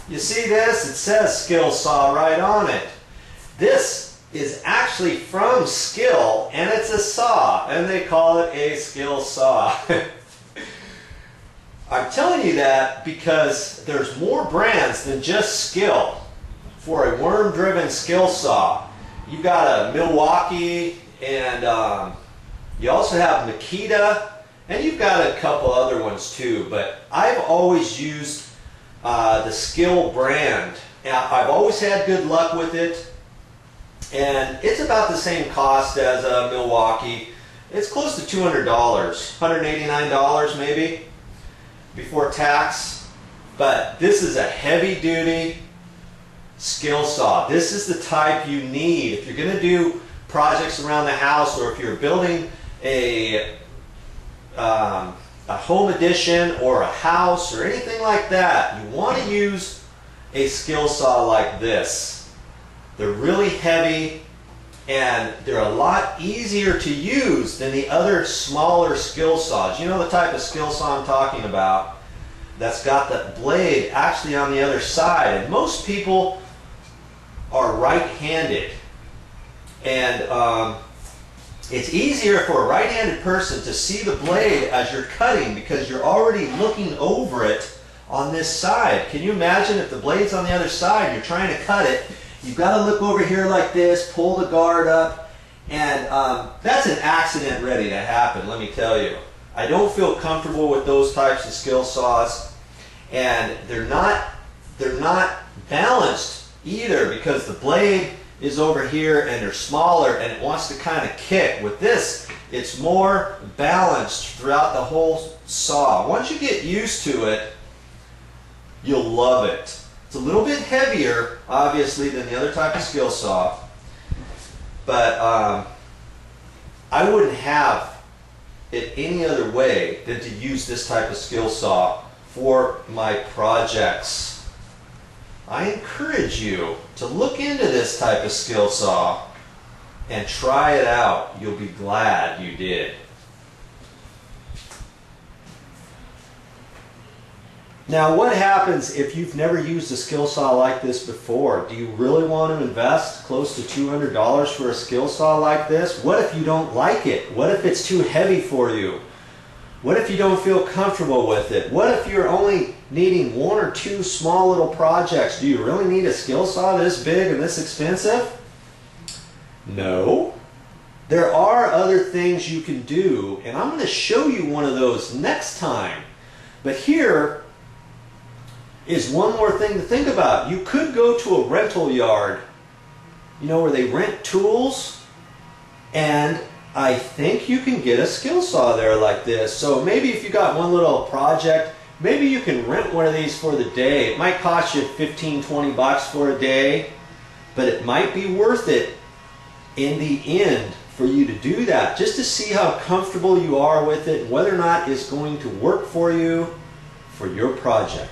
You see this? It says skill saw right on it. This is actually from Skill, and it's a saw, and they call it a skill saw. I'm telling you that because there's more brands than just Skill for a worm-driven skill saw. You've got a Milwaukee, and you also have Makita, and you've got a couple other ones too, but I've always used the Skill brand. I've always had good luck with it, and it's about the same cost as a Milwaukee. It's close to $200, $189 maybe before tax, but this is a heavy-duty skill saw. This is the type you need if you're going to do projects around the house, or if you're building a home addition or a house or anything like that. You want to use a skill saw like this. They're really heavy, and they're a lot easier to use than the other smaller skill saws. You know the type of skill saw I'm talking about, that's got the blade actually on the other side, and most people are right-handed, and it's easier for a right-handed person to see the blade as you're cutting because you're already looking over it on this side. Can you imagine if the blade's on the other side, you're trying to cut it, you've got to look over here like this, pull the guard up, and that's an accident ready to happen, let me tell you. I don't feel comfortable with those types of skill saws, and they're not balanced either because the blade is over here and they're smaller and it wants to kind of kick. With this, it's more balanced throughout the whole saw. Once you get used to it, you'll love it. It's a little bit heavier, obviously, than the other type of skill saw, but I wouldn't have it any other way than to use this type of skill saw for my projects. I encourage you to look into this type of skill saw and try it out. You'll be glad you did. Now, what happens if you've never used a skill saw like this before? Do you really want to invest close to $200 for a skill saw like this? What if you don't like it? What if it's too heavy for you? What if you don't feel comfortable with it? What if you're only needing one or two small little projects? Do you really need a skill saw this big and this expensive? No. There are other things you can do, and I'm going to show you one of those next time. But here is one more thing to think about. You could go to a rental yard, you know, where they rent tools, and I think you can get a skill saw there like this. So maybe if you got one little project, maybe you can rent one of these for the day. It might cost you 15, 20 bucks for a day, but it might be worth it in the end for you to do that, just to see how comfortable you are with it and whether or not it's going to work for you for your project.